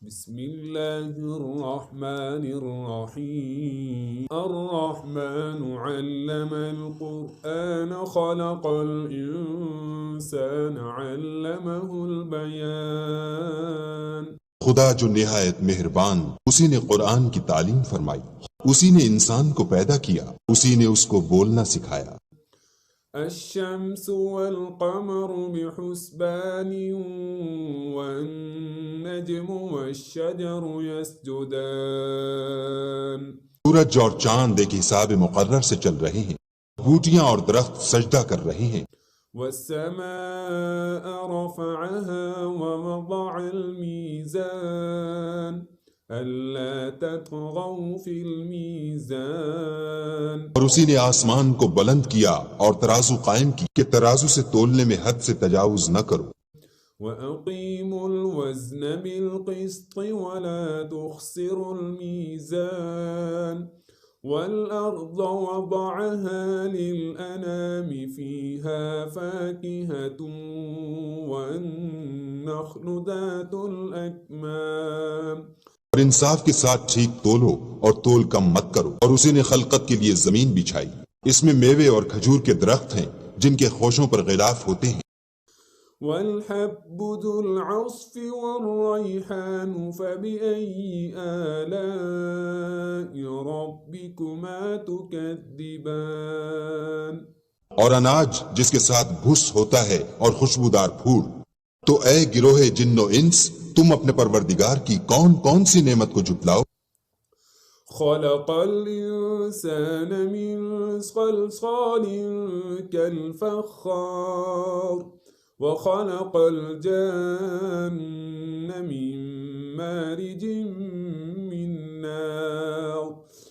بسم الله الرحمن الرحيم الرحمن علم القرآن خلق الإنسان علمه البيان خدا جو نہایت مہربان، اسی نے قرآن کی تعلیم فرمائی، اسی نے انسان کو پیدا کیا، اسی نے اس کو بولنا سکھایا۔ الشمس والقمر بحسبان والنجم والشجر يسجدان سورج اور چاند ایک حساب مقرر سے چل رہے ہیں، بوٹیاں اور درخت سجدہ کر رہے ہیں۔ والسماء رفعها ووضع الميزان ألا تطغوا في الميزان اور اسی نے آسمان کو بلند کیا اور ترازو قائم کی کہ ترازو سے تولنے میں حد سے تجاوز نہ کرو۔ وأقيموا الوزن بالقسط ولا تخسروا الميزان والأرض وضعها للأنام فيها فاكهة والنخل ذات الأكمام اور انصاف کے ساتھ ٹھیک تولو اور تول کم مت کرو، اور اسی نے خلقت کے لیے زمین بچھائی، اس میں میوے اور کھجور کے درخت ہیں جن کے خوشوں پر غلاف ہوتے ہیں۔ والحب ذو العصف والريحان فبأي آلاء ربكما تكذبان اور اناج جس کے ساتھ بھس ہوتا ہے اور خوشبودار پھول، تو اے گروہ جن و انس، تم اپنے پروردگار کی کون کون سی نعمت کو جھٹلاؤ۔ خلق الإنسان من صلصال كالفخار وخلق الجن من مارج من نار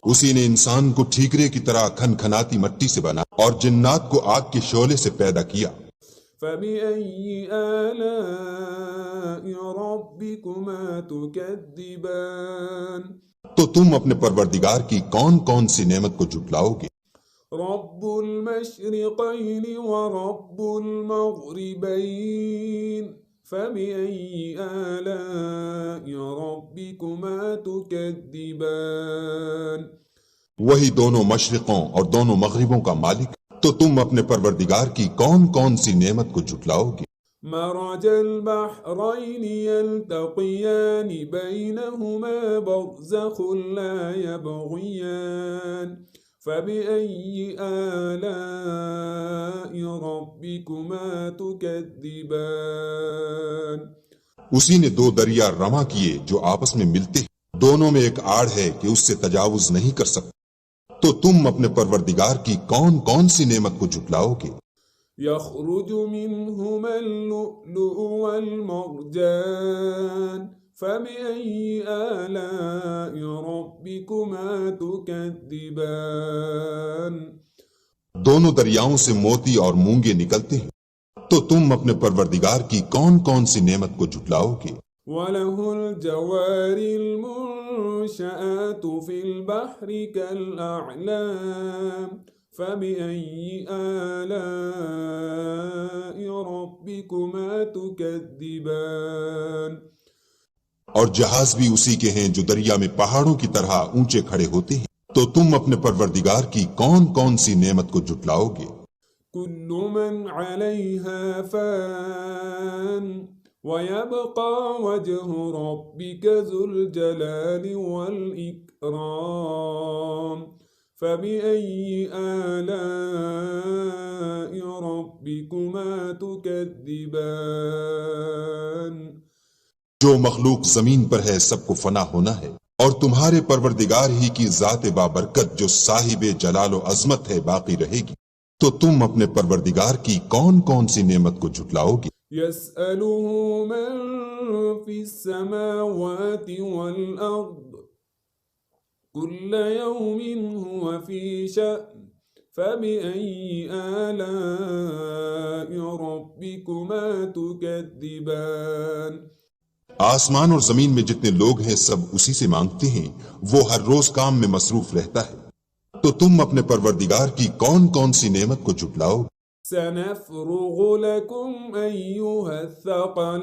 اسی نے انسان کو ٹھیکرے کی طرح کھن کھناتی مٹی سے بنا اور جنات کو آگ کے شعلے سے پیدا کیا۔ فبأي آلاء ربكما تكذبان تو تم اپنے پروردگار کی کون کون سی نعمت کو جھٹلاؤ گے؟ رب المشرقين ورب المغربين فبأي آلاء ربكما تكذبان وہی دونوں مشرقوں اور دونوں مغربوں کا مالک، تو تم اپنے پروردگار کی کون کون سی نعمت کو جھٹلاؤ گے؟ مرج البحرين يلتقيان بينهما برزخ لا يبغيان فبأي آلاء ربكما تكذبان اسی نے دو دریا رواں کیے جو آپس میں ملتے ہیں، دونوں میں ایک آڑ ہے کہ اس سے تجاوز نہیں کر سکتے، تو تم اپنے پروردگار کی کون کون سی نعمت کو جھٹلاؤ گے؟ يخرج منهما اللؤلؤ والمرجان فبأي آلاء ربكما تكذبان دونوں دریاؤں سے موتی اور مونگے نکلتے ہیں، تو تم اپنے پروردگار کی کون کون سی نعمت کو جھٹلاؤ گے؟ وله الجوار المنشآت في البحر كالأعلام فبأي آلاء ربكما تكذبان اور جہاز بھی اسی کے ہیں جو دریا میں پہاڑوں کی طرح اونچے کھڑے ہوتے ہیں، تو تم اپنے پروردگار کی کون کون سی نعمت کو جھٹلاؤ گے؟ كل من عليها فان ويبقى وجه ربك ذو الجلال والإكرام فبأي آلاء ربكما تكذبان جو مخلوق زمین پر ہے سب کو فنا ہونا ہے، اور تمہارے پروردگار ہی کی ذات بابرکت جو صاحب جلال و عظمت ہے باقی رہے گی، تو تم اپنے پروردگار کی کون کون سی نعمت کو جھٹلاؤ گے؟ يسأله من في السماوات والأرض كل يوم هو في شأن فبأي آلاء ربكما تكذبان آسمان اور زمین میں جتنے لوگ ہیں سب اسی سے مانگتے ہیں، وہ ہر روز کام میں مصروف رہتا ہے، تو تم اپنے پروردگار کی کون کون سی نعمت کو جھٹلاؤ؟ سنفرغ لكم أيها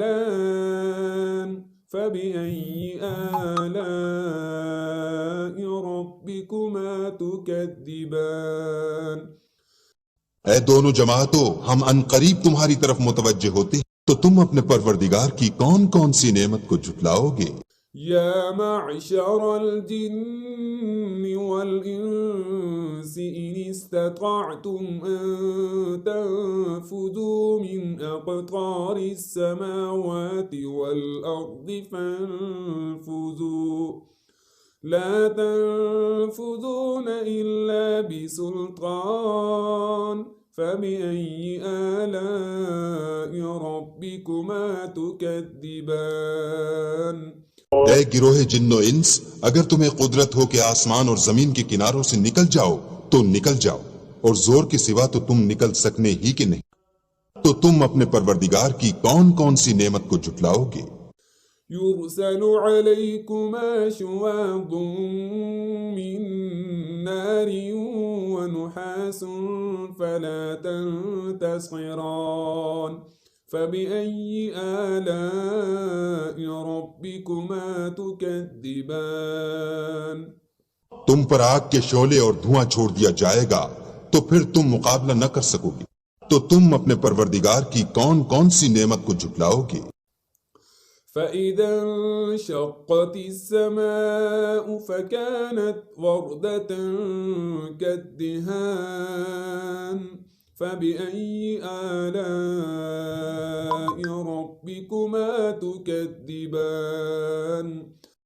الثقلان فبأي آلاء ربكما تكذبان اے دونوں جماعتوں، ہم ان قریب تمہاری طرف متوجہ ہوتے ہیں، تو تم اپنے پروردگار کی کون کون سی نعمت کو جھٹلاؤ گے؟ يا معشر الجن والإنس إن استطعتم أن تنفذوا من أقطار السماوات والأرض فانفذوا لا تنفذون إلا بسلطان فبأي آلاء ربكما تكذبان اے گروہ جن و انس، اگر تمہیں قدرت ہو کہ آسمان اور زمین کے کناروں سے نکل جاؤ تو نکل جاؤ، اور زور کے سوا تو تم نکل سکنے ہی کہ نہیں، تو تم اپنے پروردگار کی کون کون سی نعمت کو جھٹلاؤ گے؟ يرسل عليكما شواظ من نار ونحاس فلا تنتصران فبأي آلاء ربكما تكذبان تم پر آگ کے شعلے اور دھواں چھوڑ دیا جائے گا تو پھر تم مقابلہ نہ کر سکو گے، تو تم اپنے پروردگار کی کون کون سی نعمت کو جھٹلاؤ گے؟ فإذا انشقت السماء فكانت وردة كالدهان فبأي آلاء ربكما تكذبان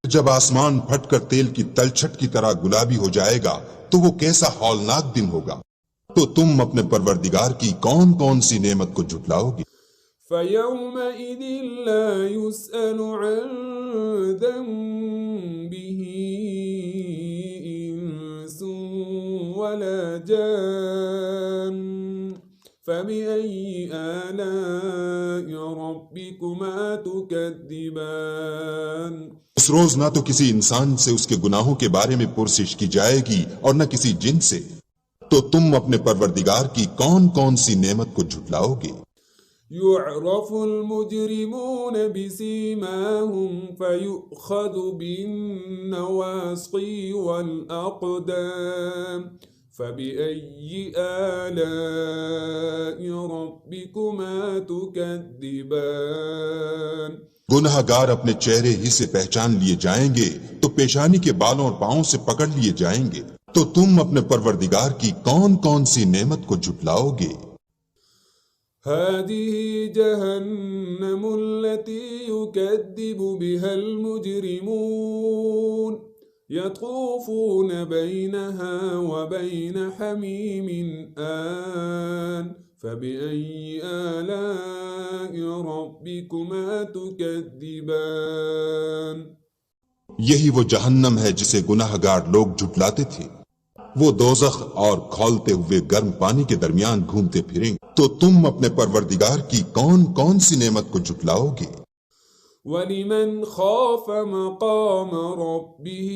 جب آسمان پھٹ کر تیل کی تلچھٹ کی طرح گلابی ہو جائے گا تو وہ کیسا ہولناک دن ہوگا، تو تم اپنے پروردگار کی کون کون سی نعمت کو جھٹلاؤ گے؟ فيومئذ لا يسأل عن ذنبه إنس ولا جان فبأي آلاء ربكما تكذبان اس روز نہ تو کسی انسان سے اس کے گناہوں کے بارے میں پرسش کی جائے گی اور نہ کسی جن سے، تو تم اپنے پروردگار کی کون کون سی نعمت کو جھٹلاؤ گے؟ يعرف المجرمون بسيماهم فيؤخذ بالنواصي والأقدام فبأي آلاء ربكما تكذبان گنہگار اپنے چہرے ہی سے پہچان لیے جائیں گے تو پیشانی کے بالوں اور پاؤں سے پکڑ لیے جائیں گے، تو تم اپنے پروردگار کی کون کون سی نعمت کو جھٹلاؤ گے؟ هذه جهنم التي يكذب بها المجرمون يطوفون بينها وبين حميم آن فبأي آلاء ربكما تكذبان یہی وہ جہنم ہے جسے گناہگار لوگ جھٹلاتے تھے، وہ دوزخ اور کھولتے ہوئے گرم پانی کے درمیان گھومتے پھریں، تو تم اپنے پروردگار کی کون کون سی نعمت کو جھٹلاؤ گے؟ وَلِمَنْ خَافَ مَقَامَ رَبِّهِ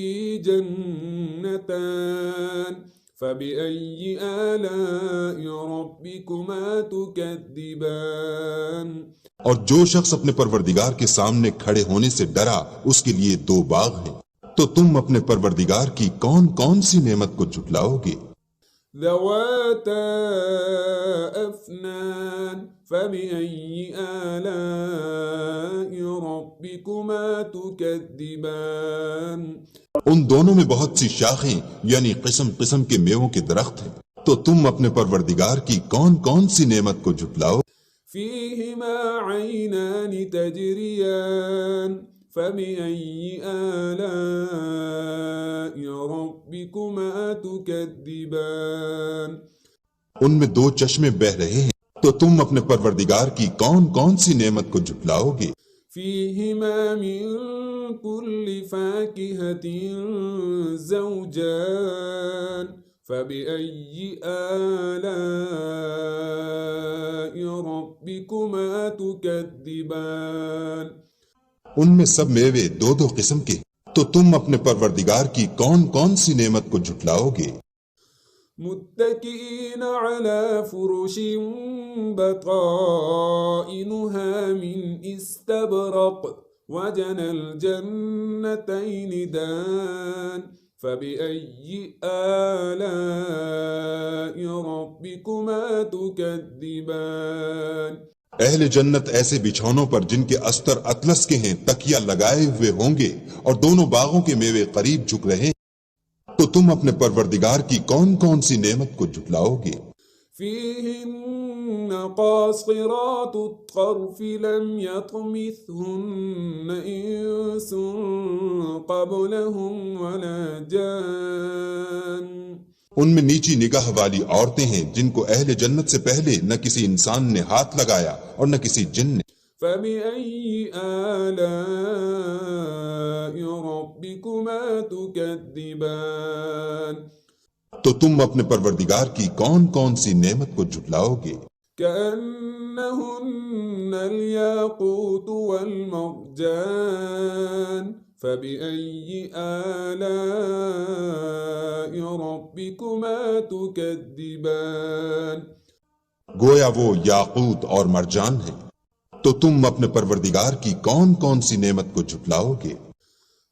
جَنَّتَانِ فَبِأَيِّ آلَاءِ رَبِّكُمَا تُكَذِّبَانِ اور جو شخص اپنے پروردگار کے سامنے کھڑے ہونے سے ڈرا، اس کے لیے دو باغ ہیں، تو تم اپنے پروردگار کی کون کون سی نعمت کو جھٹلاؤ گے؟ ذواتا أفنان فبأي آلاء ربكما تكذبان ان دونوں میں بہت سی شاخیں یعنی قسم قسم کے میووں کے درخت ہیں، تو تم اپنے پروردگار کی کون کون سی نعمت کو جھٹلاؤ؟ فيهما عينان تجريان فبأي آلاء ربكما تكذبان ان میں دو چشمے بہ رہے ہیں، تو تم اپنے پروردگار کی کون کون سی نعمت کو جھٹلاؤ گے؟ فيهما من كل فاكهة زوجان فبأي آلاء ربكما تكذبان ان میں سب میوے دو دو قسم کے، تو تم اپنے پروردگار کی کون کون سی نعمت کو جھٹلاؤ گے؟ متكئين على فرش بطائنها من استبرق وجنى الجنتين دان فبأي آلاء ربكما تكذبان اہل جنت ایسے بچھونوں پر جن کے استر اطلس کے ہیں تکیہ لگائے ہوئے ہوں گے اور دونوں باغوں کے میوے قریب جھک رہے ہیں، تو تم اپنے پروردگار کی کون کون سی نعمت کو جھٹلاؤ گے؟ فيهن قاصرات الطرف لم يطمثهن إنس قبلهم ولا جان ان میں نیچی نگاہ والی عورتیں ہیں جن کو اہل جنت سے پہلے نہ کسی انسان نے ہاتھ لگایا اور نہ کسی جن نے۔ فبأي آلاء ربكما تكذبان تو تم اپنے پروردگار کی کون کون سی نعمت کو جھٹلاؤ گے؟ كأنهن الياقوت والمرجان فبأي آلاء ربكما تكذبان گویا وہ یاقوت اور مرجان ہیں، تو تم اپنے پروردگار کی کون کون سی نعمت کو جھٹلاؤ گے؟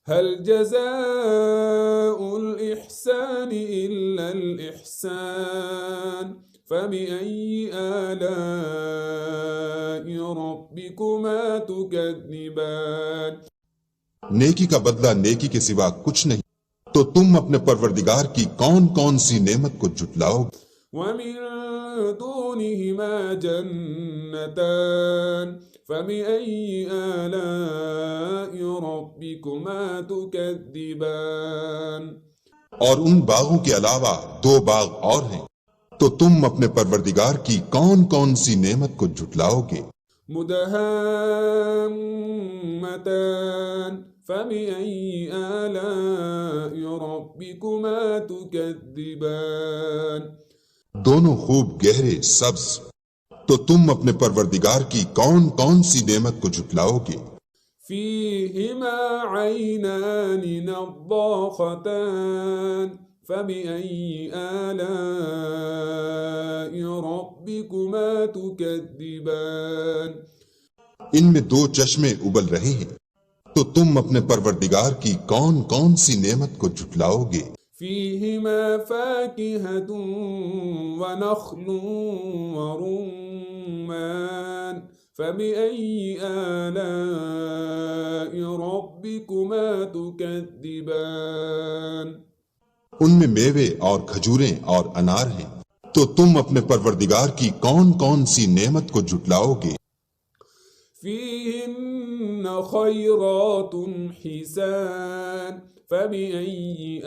هل جزاء الإحسان إلا الإحسان فبأي آلاء ربكما تكذبان نیکی کا بدلہ نیکی کے سوا کچھ نہیں، تو تم اپنے پروردگار کی کون کون سی نعمت کو جھٹلاؤ گے؟ ومن دونهما جنتان فبأي آلاء ربكما تكذبان اور ان باغوں کے علاوہ دو باغ اور ہیں، تو تم اپنے پروردگار کی کون کون سی نعمت کو جھٹلاؤ گے؟ مدهامتان فبأي آلاء ربكما تكذبان دونوں خوب گہرے سبز، تو تم اپنے پروردگار کی کون کون سی نعمت کو جھٹلاؤ گے؟ فيهما عينان نضاختان فبأي آلاء ربكما تكذبان ان میں دو چشمے ابل رہے ہیں، تو تم اپنے پروردگار کی کون کون سی نعمت کو جھٹلاؤ گے؟ فيهما فاكهة ونخل ورمان فبأي آلاء ربكما تكذبان ان میں میوے اور کھجوریں اور انار ہیں، تو تم اپنے پروردگار کی کون کون سی نعمت کو جھٹلاؤ گے؟ فيهن خيرات حسان فبأي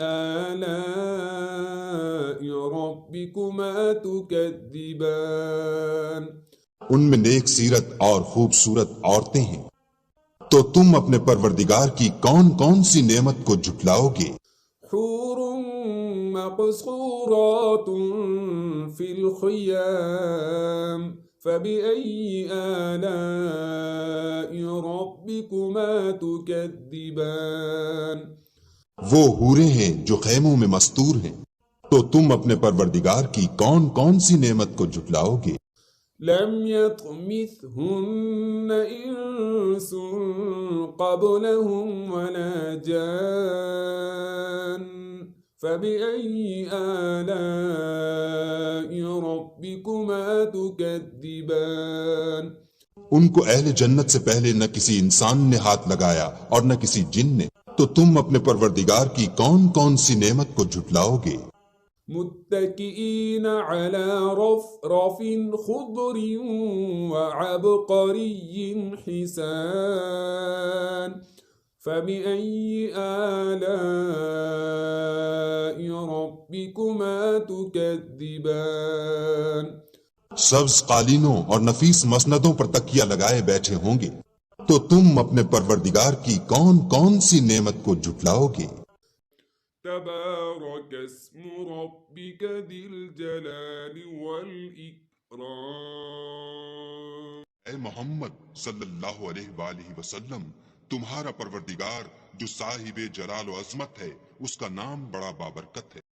آلاء ربكما تكذبان ان میں نیک سیرت اور خوبصورت عورتیں ہیں، تو تم اپنے پروردگار کی کون کون سی نعمت کو جھٹلاؤ گے؟ حور مقصورات في الخيام فبأي آلاء ربكما تكذبان وہ حوریں ہیں جو خیموں میں مستور ہیں، تو تم اپنے پروردگار کی کون کون سی نعمت کو جھٹلاؤ گے؟ لم يطمثهن إنس قبلهم ولا جان فبأي آلاء ربكما تكذبان ان کو اہل جنت سے پہلے نہ کسی انسان نے ہاتھ لگایا اور نہ کسی جن نے، تو تم اپنے پروردگار کی کون کون سی نعمت کو جھٹلاؤ گے؟ متكئين على رفرف خضر وعبقري حسان فبأي آلاء ربكما تكذبان سبز قالینوں اور نفیس مسندوں پر تکیہ لگائے بیٹھے ہوں گے، تو تم اپنے پروردگار کی کون کون سی نعمت کو جھٹلاؤ گے؟ تبارك اسم ربك ذي الجلال والإكرام اے محمد صلی اللہ علیہ وآلہ وسلم، تمہارا پروردگار جو صاحب جلال و عظمت ہے، اس کا نام بڑا بابرکت ہے۔